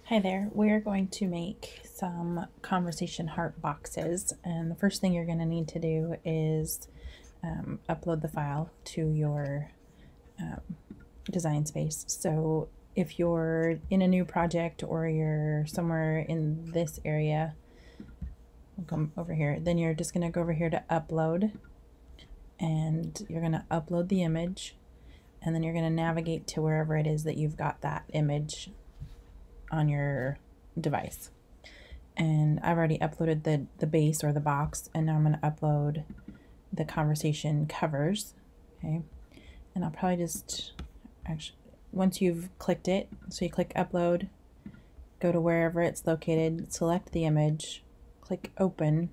Hi there, we're going to make some conversation heart boxes, and the first thing you're going to need to do is upload the file to your design space. So if you're in a new project or you're somewhere in this area, we'll come over here, then you're just going to go over here to upload, and you're going to upload the image, and then you're going to navigate to wherever it is that you've got that image on your device. And I've already uploaded the base or the box, and now I'm going to upload the conversation covers. Okay, and I'll probably just actually, once you've clicked it, so you click upload, go to wherever it's located, select the image, click open,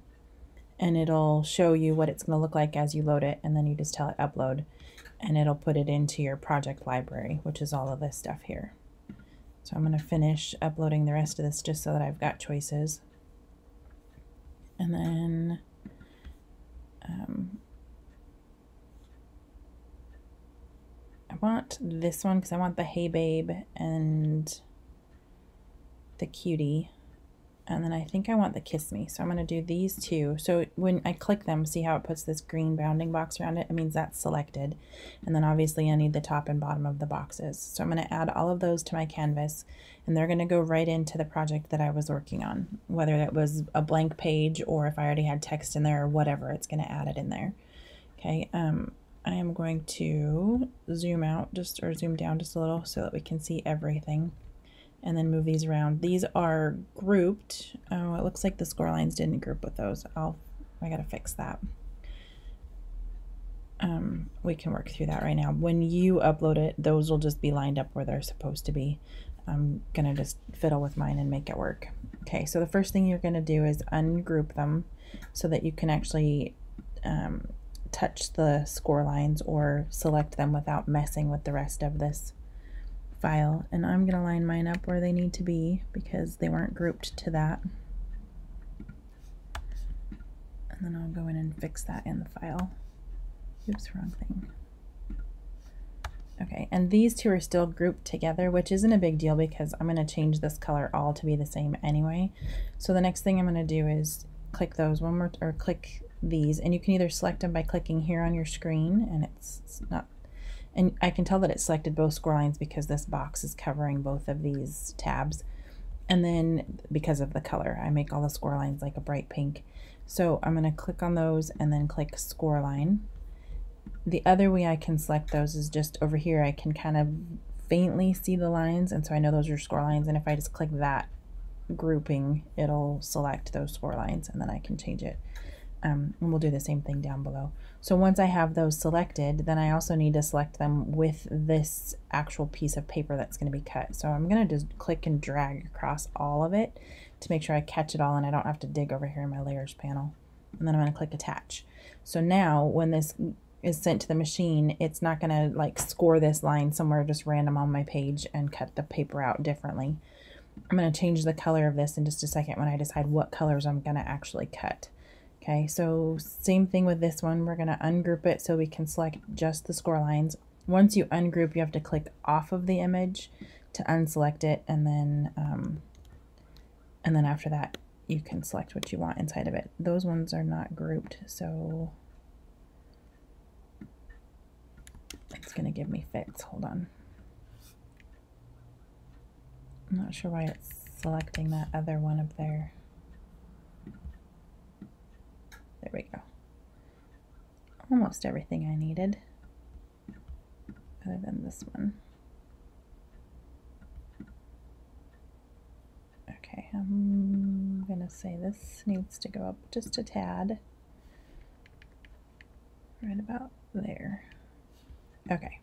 and it'll show you what it's going to look like as you load it, and then you just tell it upload, and it'll put it into your project library, which is all of this stuff here. So I'm going to finish uploading the rest of this just so that I've got choices. And then I want this one because I want the Hey Babe and the Cutie. And then I think I want the Kiss Me. So I'm going to do these two. So when I click them, see how it puts this green bounding box around it? It means that's selected. And then obviously I need the top and bottom of the boxes. So I'm going to add all of those to my canvas, and they're going to go right into the project that I was working on, whether that was a blank page or if I already had text in there or whatever, it's going to add it in there. Okay, I am going to zoom out just, or zoom down just a little so that we can see everything, and then move these around. These are grouped. Oh, it looks like the score lines didn't group with those. I gotta fix that. We can work through that right now. When you upload it, those will just be lined up where they're supposed to be. I'm gonna just fiddle with mine and make it work. Okay, so the first thing you're gonna do is ungroup them so that you can actually touch the score lines or select them without messing with the rest of this file. And I'm going to line mine up where they need to be because they weren't grouped to that. And then I'll go in and fix that in the file. Oops, wrong thing. Okay, and these two are still grouped together, which isn't a big deal because I'm going to change this color all to be the same anyway. So the next thing I'm going to do is click those one more, or click these, and you can either select them by clicking here on your screen, and it's not, and I can tell that it's selected both score lines because this box is covering both of these tabs, and then because of the color I make all the score lines like a bright pink. So I'm going to click on those and then click score line. The other way I can select those is just over here. I can kind of faintly see the lines, and so I know those are score lines, and if I just click that grouping, it'll select those score lines, and then I can change it. And we'll do the same thing down below. So once I have those selected, then I also need to select them with this actual piece of paper that's going to be cut. So I'm going to just click and drag across all of it to make sure I catch it all and I don't have to dig over here in my layers panel. And then I'm going to click attach. So now when this is sent to the machine, it's not going to like score this line somewhere just random on my page and cut the paper out differently. I'm going to change the color of this in just a second when I decide what colors I'm going to actually cut. Okay, so same thing with this one. We're going to ungroup it so we can select just the score lines. Once you ungroup, you have to click off of the image to unselect it, and then after that you can select what you want inside of it. Those ones are not grouped, so it's going to give me fits. Hold on. I'm not sure why it's selecting that other one up there. There we go. Almost everything I needed, other than this one. Okay, I'm gonna say this needs to go up just a tad, right about there. Okay,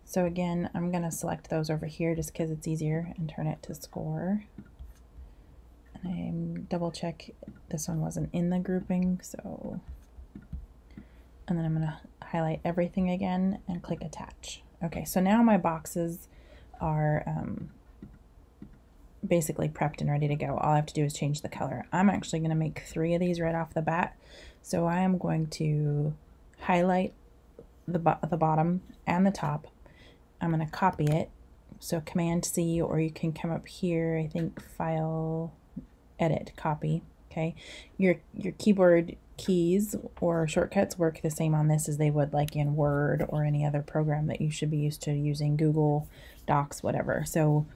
so again, I'm gonna select those over here just because it's easier and turn it to score. And I double check this one wasn't in the grouping, so, and then I'm going to highlight everything again and click attach. Okay, so now my boxes are basically prepped and ready to go. All I have to do is change the color. I'm actually going to make 3 of these right off the bat, so I am going to highlight the bottom and the top. I'm going to copy it So Command C, or you can come up here, I think File, Edit, Copy. Okay, your keyboard keys or shortcuts work the same on this as they would like in Word or any other program that you should be used to using, Google Docs, whatever. So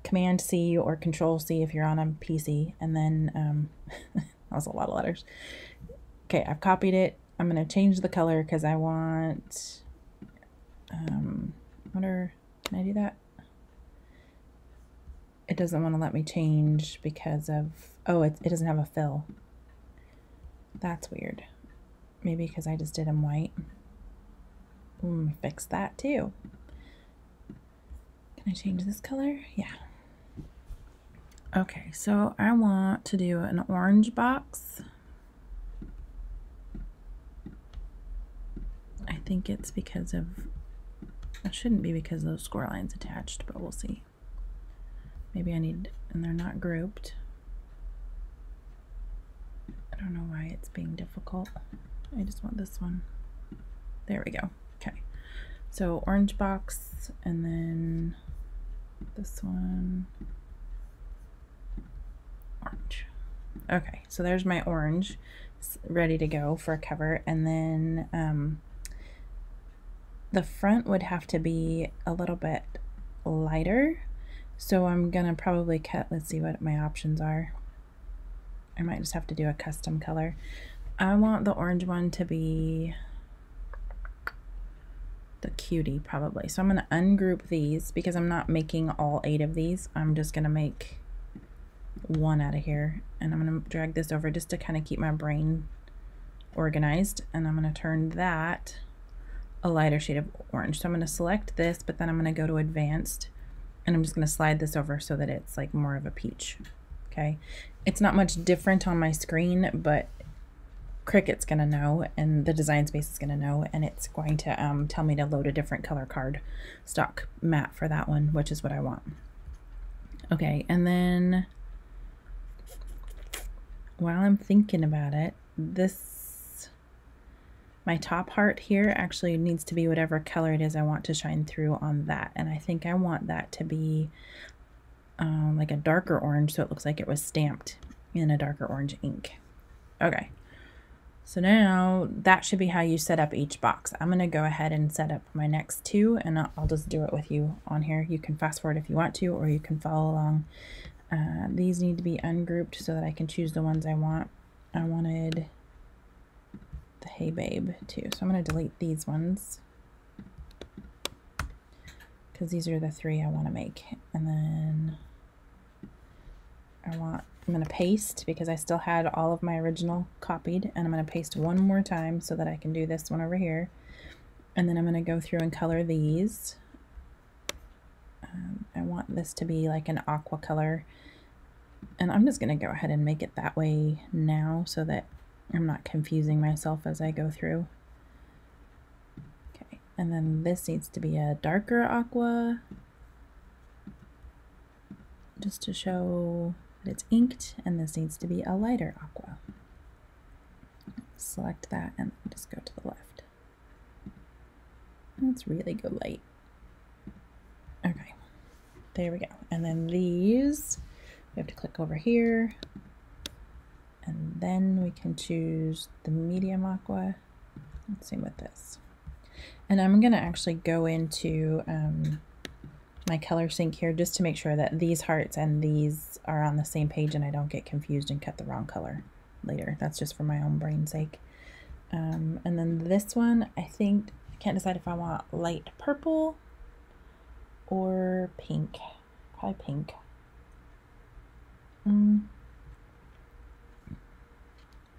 Command C or Control C if you're on a PC, and then that was a lot of letters. Okay, I've copied it. I'm going to change the color because I want, can I do that? It doesn't want to let me change because of, oh, it doesn't have a fill. That's weird. Maybe because I just did them white. Fix that too. Can I change this color? Yeah. Okay, so I want to do an orange box. I think it's because of, it shouldn't be because of those score lines attached, but we'll see. Maybe I need, and they're not grouped. I don't know why it's being difficult. I just want this one. There we go. Okay. So orange box, and then this one. Orange. Okay, so there's my orange. It's ready to go for a cover. And then the front would have to be a little bit lighter. So I'm gonna probably cut, let's see what my options are. I might just have to do a custom color. I want the orange one to be the cutie probably. So I'm gonna ungroup these because I'm not making all 8 of these. I'm just gonna make one out of here, and I'm gonna drag this over just to kind of keep my brain organized, and I'm gonna turn that a lighter shade of orange. So I'm gonna select this, but then I'm gonna go to advanced, and I'm just going to slide this over so that it's like more of a peach. Okay, it's not much different on my screen, but Cricut's going to know, and the Design Space is going to know, and it's going to tell me to load a different color card stock matte for that one, which is what I want. Okay, and then while I'm thinking about it, my top heart here actually needs to be whatever color it is I want to shine through on that. And I think I want that to be like a darker orange, so it looks like it was stamped in a darker orange ink. Okay, so now that should be how you set up each box. I'm going to go ahead and set up my next 2, and I'll just do it with you on here. You can fast forward if you want to, or you can follow along. These need to be ungrouped so that I can choose the ones I want. I wanted the Hey Babe too, so I'm going to delete these ones because these are the 3 I want to make. And then I'm going to paste because I still had all of my original copied, and I'm going to paste one more time so that I can do this one over here. And then I'm going to go through and color these. I want this to be like an aqua color, and I'm just going to go ahead and make it that way now so that I'm not confusing myself as I go through. Okay, and then this needs to be a darker aqua, just to show that it's inked, and this needs to be a lighter aqua. Select that and just go to the left. Let's really go light. Okay, there we go. And then these, we have to click over here, and then we can choose the medium aqua. Let's see with this. And I'm going to actually go into my color sync here just to make sure that these hearts and these are on the same page and I don't get confused and cut the wrong color later. That's just for my own brain's sake. And then this one, I think, I can't decide if I want light purple or pink. Probably pink.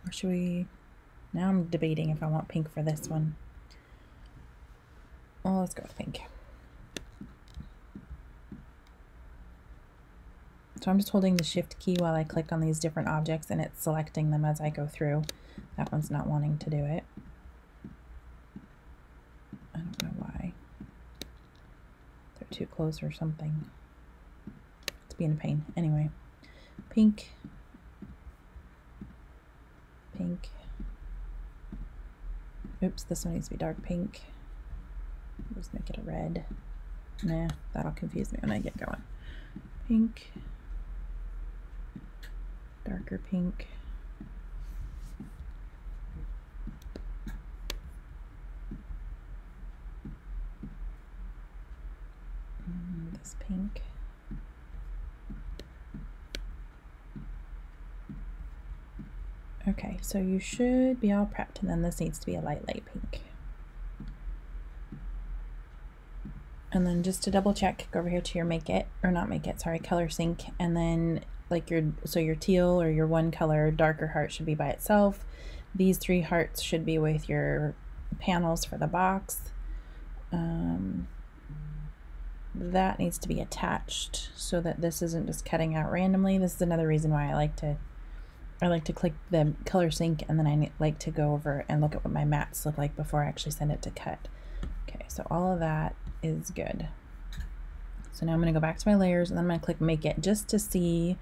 Or should we, now I'm debating if I want pink for this one. Well, let's go with pink. So I'm just holding the shift key while I click on these different objects, and it's selecting them as I go through. That one's not wanting to do it. I don't know why. They're too close or something. It's being a pain. Anyway, pink. Pink. Oops, this one needs to be dark pink. Just make it a red. Nah, that'll confuse me when I get going. Pink, darker pink. This pink. Okay, so you should be all prepped, and then this needs to be a light pink. And then just to double check, go over here to your color sync, and then like your teal or your one color darker heart should be by itself. These 3 hearts should be with your panels for the box. That needs to be attached so that this isn't just cutting out randomly. This is another reason why I like to click the color sync, and then I like to go over and look at what my mats look like before I actually send it to cut. Okay, so all of that is good. So now I'm going to go back to my layers, and then I'm going to click make it just to see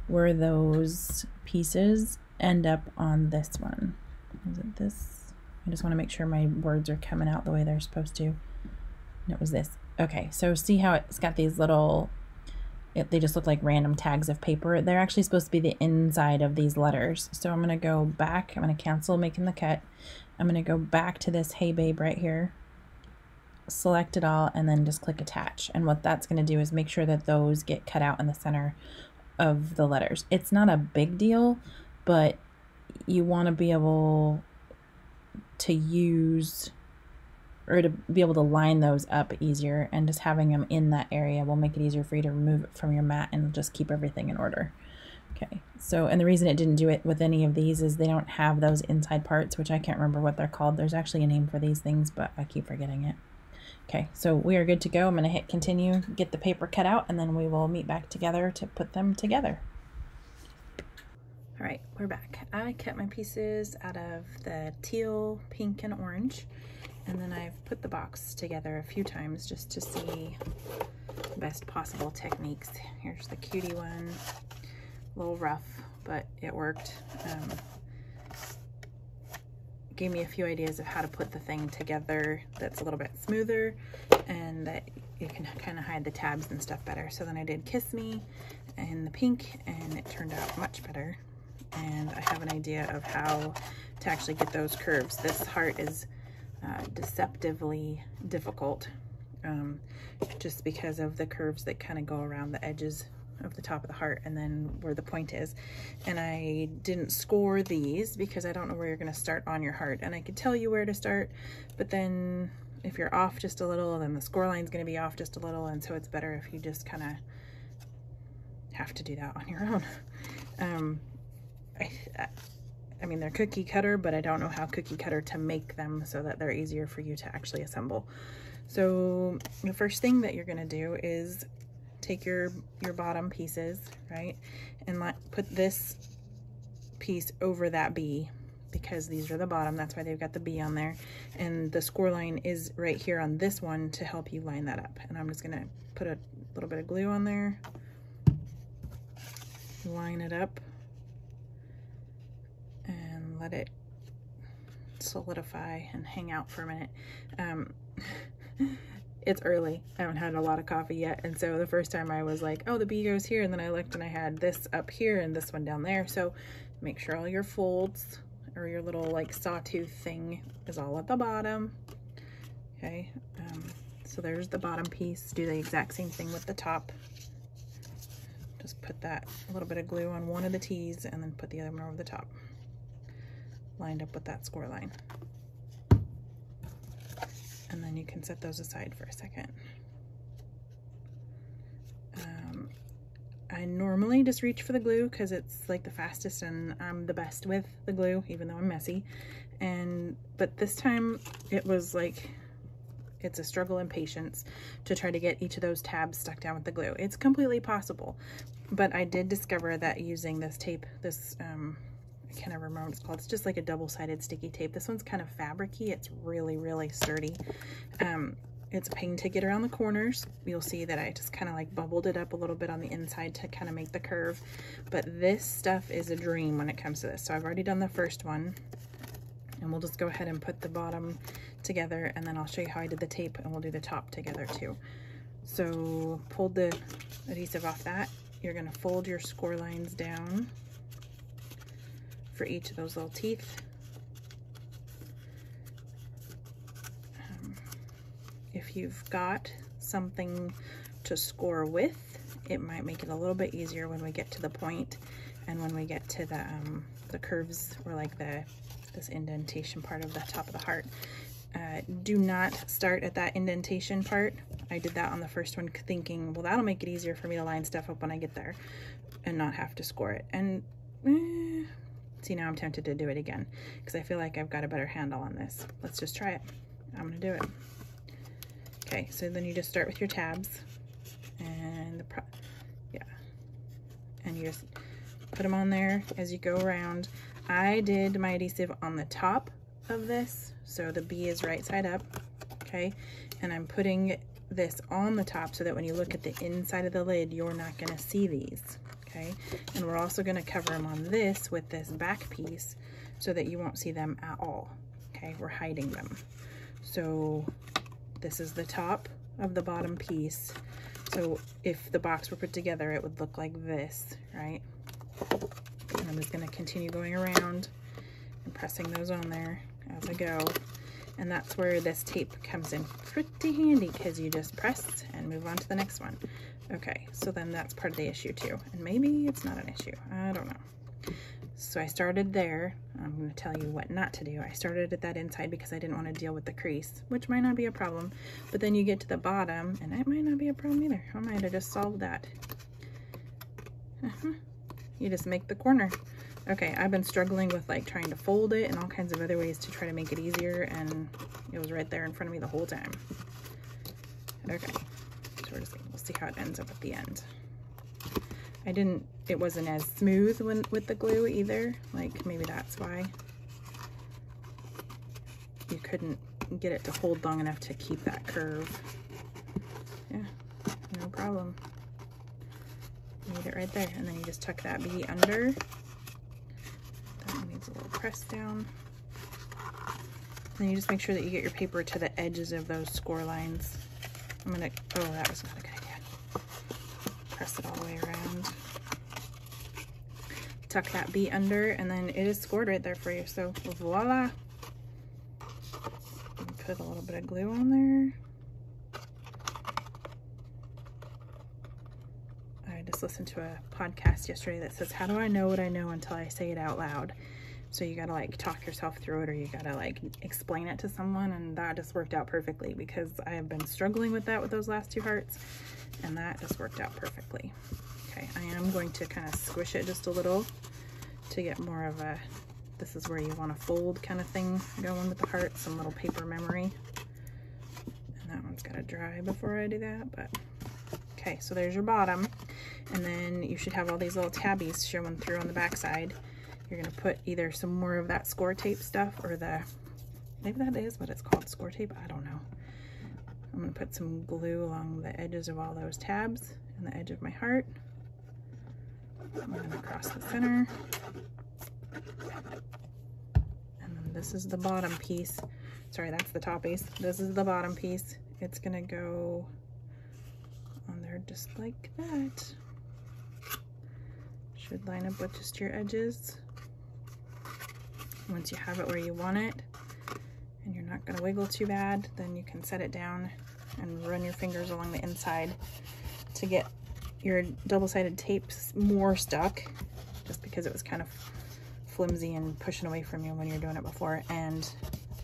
where those pieces end up on this one. Is it this? I just want to make sure my words are coming out the way they're supposed to. And it was this. Okay, so see how it's got these little, they just look like random tags of paper. They're actually supposed to be the inside of these letters. So I'm going to go back. I'm going to cancel making the cut. I'm going to go back to this Hey Babe right here, select it all, and then just click attach. And what that's going to do is make sure that those get cut out in the center of the letters. It's not a big deal, but you want to be able to use or to be able to line those up easier, and just having them in that area will make it easier for you to remove it from your mat and just keep everything in order. Okay, so, and the reason it didn't do it with any of these is they don't have those inside parts, which I can't remember what they're called. There's actually a name for these things, but I keep forgetting it. Okay, so we are good to go. I'm going to hit continue, get the paper cut out, and then we will meet back together to put them together. All right, we're back. I cut my pieces out of the teal, pink, and orange, and then I've put the box together a few times just to see the best possible techniques. Here's the cutie one, a little rough, but it worked. Gave me a few ideas of how to put the thing together that's a little bit smoother and that you can kind of hide the tabs and stuff better. So then I did Kiss Me in the pink, and it turned out much better. And I have an idea of how to actually get those curves. This heart is deceptively difficult just because of the curves that kind of go around the edges of the top of the heart and then where the point is. And I didn't score these because I don't know where you're going to start on your heart, and I could tell you where to start, but then if you're off just a little, then the score line's going to be off just a little, and so it's better if you just kind of have to do that on your own. I mean, they're cookie cutter, but I don't know how cookie cutter to make them so that they're easier for you to actually assemble. So the first thing that you're going to do is take your bottom pieces, right, and put this piece over that B, because these are the bottom. That's why they've got the B on there, and the score line is right here on this one to help you line that up. And I'm just going to put a little bit of glue on there, line it up, and let it solidify and hang out for a minute. It's early. I haven't had a lot of coffee yet, and so the first time I was like, oh, the B goes here, and then I looked and I had this up here and this one down there. So make sure all your folds or your little like sawtooth thing is all at the bottom. Okay, so there's the bottom piece. Do the exact same thing with the top. Just put that a little bit of glue on one of the T's and then put the other one over the top, lined up with that score line. And then you can set those aside for a second. I normally just reach for the glue because it's like the fastest and I'm the best with the glue, even though I'm messy. But this time it was like, it's a struggle and patience to try to get each of those tabs stuck down with the glue. It's completely possible, but I did discover that using this tape, I can't ever remember what it's called. It's just like a double-sided sticky tape. This one's kind of fabricy. It's really, really sturdy. It's a pain to get around the corners. You'll see that I just kind of like bubbled it up a little bit on the inside to kind of make the curve. But this stuff is a dream when it comes to this. So I've already done the first one, and we'll just go ahead and put the bottom together, and then I'll show you how I did the tape, and we'll do the top together too. So pull the adhesive off that. You're gonna fold your score lines down for each of those little teeth. If you've got something to score with, it might make it a little bit easier when we get to the point and when we get to the curves, or like this indentation part of the top of the heart. Do not start at that indentation part. I did that on the first one thinking, well, that'll make it easier for me to line stuff up when I get there and not have to score it. And see, now I'm tempted to do it again because I feel like I've got a better handle on this. Let's just try it. I'm gonna do it. Okay, so then you just start with your tabs and and you just put them on there as you go around. I did my adhesive on the top of this, so the B is right side up, okay? And I'm putting this on the top so that when you look at the inside of the lid, you're not gonna see these, okay? And we're also gonna cover them on this with this back piece so that you won't see them at all, okay? We're hiding them. So this is the top of the bottom piece. So if the box were put together, it would look like this, right? And I'm just gonna continue going around and pressing those on there as I go. And that's where this tape comes in pretty handy, because you just press and move on to the next one. Okay, so then that's part of the issue too. And maybe it's not an issue, I don't know. So I started there. I'm gonna tell you what not to do. I started at that inside because I didn't want to deal with the crease, which might not be a problem, but then you get to the bottom and it might not be a problem either. I might have just solved that. You just make the corner. Okay, I've been struggling with like trying to fold it and all kinds of other ways to try to make it easier, and it was right there in front of me the whole time. Okay, so we'll see how it ends up at the end. It wasn't as smooth with the glue either. Like maybe that's why you couldn't get it to hold long enough to keep that curve. Yeah, no problem. Need it right there, and then you just tuck that B under. That needs a little press down. Then you just make sure that you get your paper to the edges of those score lines. Oh, that was not a good idea. Press it all the way around. Tuck that B under, and then it is scored right there for you. So voila. Put a little bit of glue on there. I just listened to a podcast yesterday that says, how do I know what I know until I say it out loud? So you gotta like talk yourself through it, or you gotta like explain it to someone, and that just worked out perfectly because I have been struggling with that with those last two hearts, and that just worked out perfectly. Okay, I am going to kind of squish it just a little to get more of a, this is where you want to fold kind of thing going with the heart, some little paper memory. And that one's got to dry before I do that, but okay, so there's your bottom. And then you should have all these little tabbies showing through on the back side. You're going to put either some more of that score tape stuff, or maybe that is what it's called, score tape, I don't know. I'm going to put some glue along the edges of all those tabs and the edge of my heart. I'm going to cross the center. And then this is the bottom piece. Sorry, that's the top piece. This is the bottom piece. It's going to go on there just like that. Should line up with just your edges. Once you have it where you want it, and you're not going to wiggle too bad, then you can set it down and run your fingers along the inside to get your double-sided tapes more stuck, just because it was kind of flimsy and pushing away from you when you're doing it before, and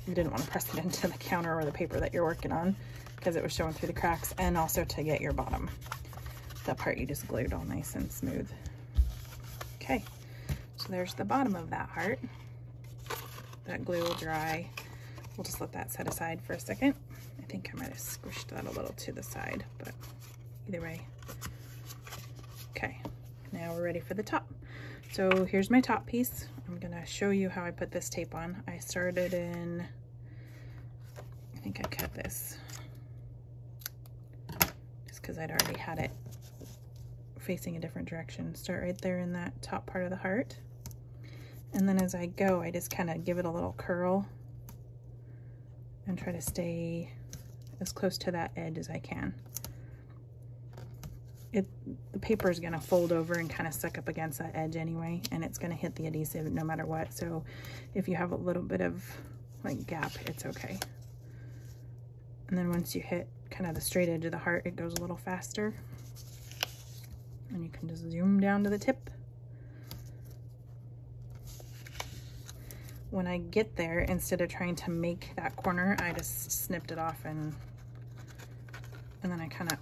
you didn't want to press it into the counter or the paper that you're working on because it was showing through the cracks, and also to get your bottom. That part you just glued all nice and smooth. Okay, so there's the bottom of that heart. That glue will dry. We'll just let that set aside for a second. I think I might have squished that a little to the side, but either way. Okay, now we're ready for the top. So here's my top piece. I'm gonna show you how I put this tape on. I started in, I think I cut this just because I'd already had it facing a different direction. Start right there in that top part of the heart. And then as I go, I just kind of give it a little curl and try to stay as close to that edge as I can. the paper is going to fold over and kind of suck up against that edge anyway, and it's going to hit the adhesive no matter what. So if you have a little bit of like gap, it's okay. And then once you hit kind of the straight edge of the heart, it goes a little faster. And you can just zoom down to the tip. When I get there, instead of trying to make that corner, I just snipped it off, and then I kind of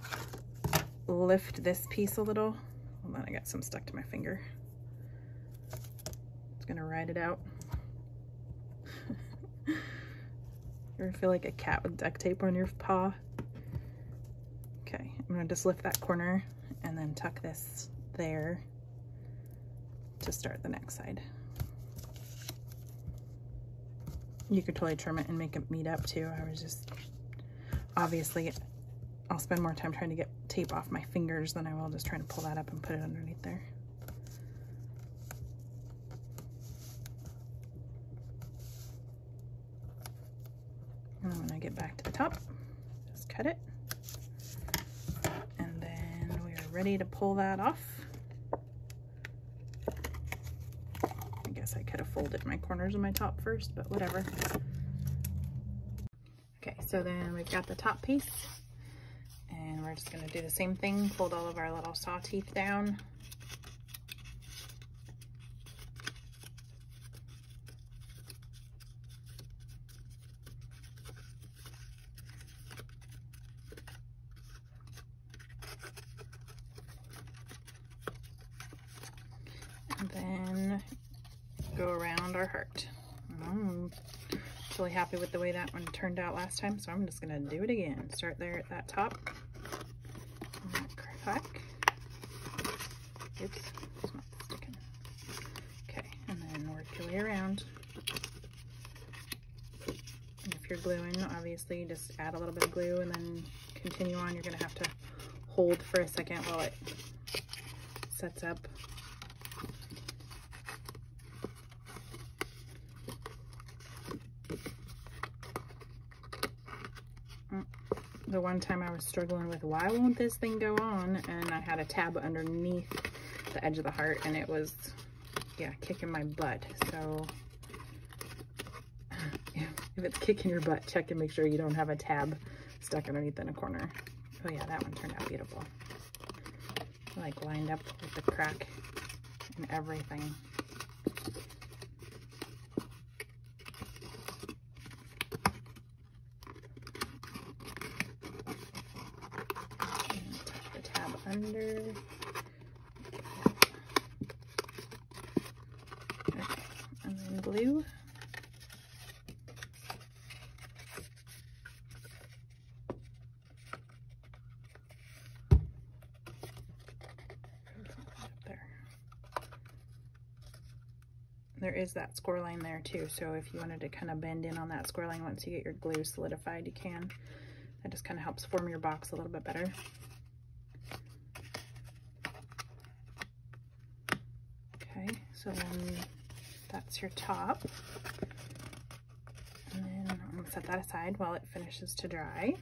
lift this piece a little. Hold on, I got some stuck to my finger. It's gonna ride it out. You ever feel like a cat with duct tape on your paw? Okay, I'm gonna just lift that corner and then tuck this there to start the next side. You could totally trim it and make it meet up too. I was just, obviously, I'll spend more time trying to get tape off my fingers than I will just trying to pull that up and put it underneath there. And then when I get back to the top, just cut it. And then we are ready to pull that off. I guess I could have folded my corners of my top first, but whatever. Okay, so then we've got the top piece, and we're just going to do the same thing, fold all of our little saw teeth down. And then go around our heart. I'm really happy with the way that one turned out last time, so I'm just going to do it again. Start there at that top. Crack. Oops, it's not sticking. Okay, and then work your way around. And if you're gluing, obviously just add a little bit of glue and then continue on. You're going to have to hold for a second while it sets up. The one time I was struggling with why won't this thing go on, and I had a tab underneath the edge of the heart, and it was, yeah, kicking my butt. So if it's kicking your butt, check and make sure you don't have a tab stuck underneath in a corner. Oh yeah, that one turned out beautiful. Like lined up with the crack and everything. Under. Okay, and then glue. There is that score line there too, so if you wanted to kind of bend in on that score line once you get your glue solidified, you can. That just kind of helps form your box a little bit better. So then that's your top. And then I'm gonna set that aside while it finishes to dry.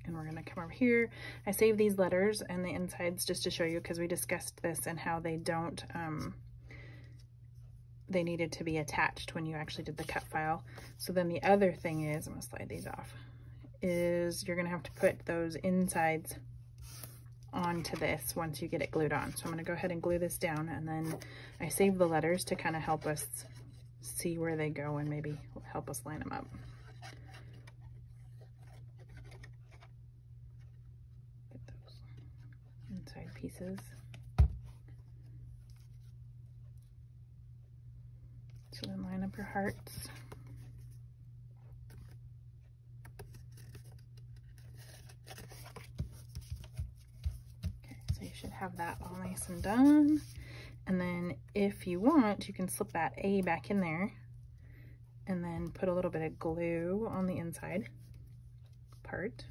And we're gonna come over here. I saved these letters and the insides just to show you, because we discussed this and how they don't, they needed to be attached when you actually did the cut file. So then the other thing is, I'm gonna slide these off, is you're gonna have to put those insides onto this once you get it glued on. So I'm going to go ahead and glue this down, and then I save the letters to kind of help us see where they go and maybe help us line them up. Get those inside pieces. So then line up your hearts. Have that all nice and done. And then if you want, you can slip that A back in there and then put a little bit of glue on the inside part.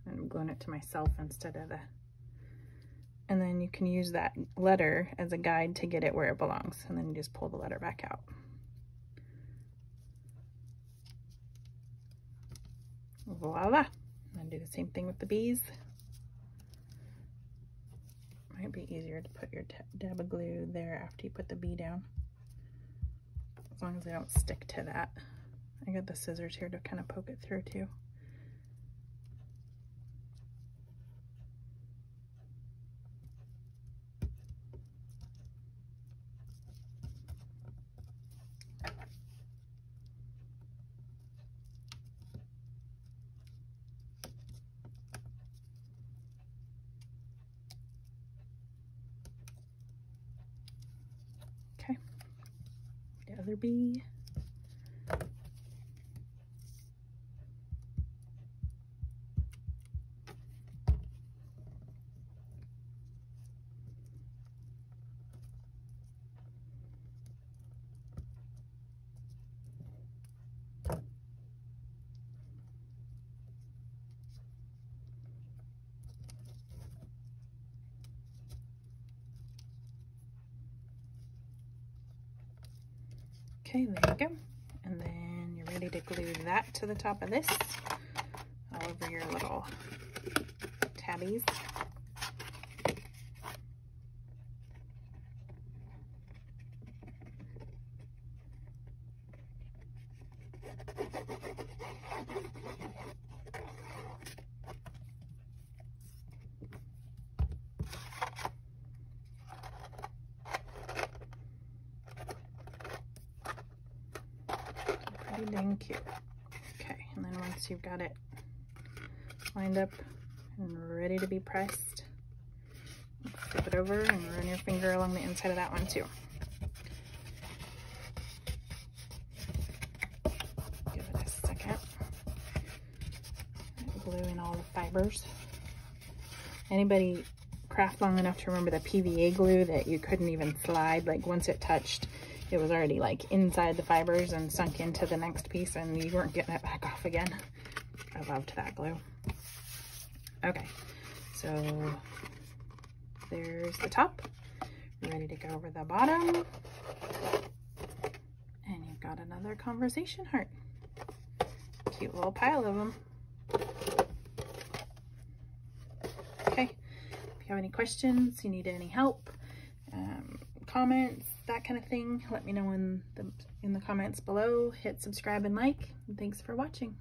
I'm gluing it to myself instead of the, and then you can use that letter as a guide to get it where it belongs, and then you just pull the letter back out. Voila. I'm gonna do the same thing with the bees. Might be easier to put your dab of glue there after you put the bee down, as long as they don't stick to that. I got the scissors here to kind of poke it through too. Okay, the other bee. Okay, there you go. And then you're ready to glue that to the top of this, all over your little tabbies. Pretty dang cute. Okay, and then once you've got it lined up and ready to be pressed, flip it over and run your finger along the inside of that one too. Give it a second. Glue in all the fibers. Anybody craft long enough to remember the PVA glue that you couldn't even slide, like once it touched, it was already like inside the fibers and sunk into the next piece and you weren't getting it back off again. I loved that glue. Okay, so there's the top. Ready to go over the bottom. And you've got another conversation heart. Cute little pile of them. Okay, if you have any questions, you need any help, comments, that kind of thing, let me know in the comments below. Hit subscribe and like, and thanks for watching.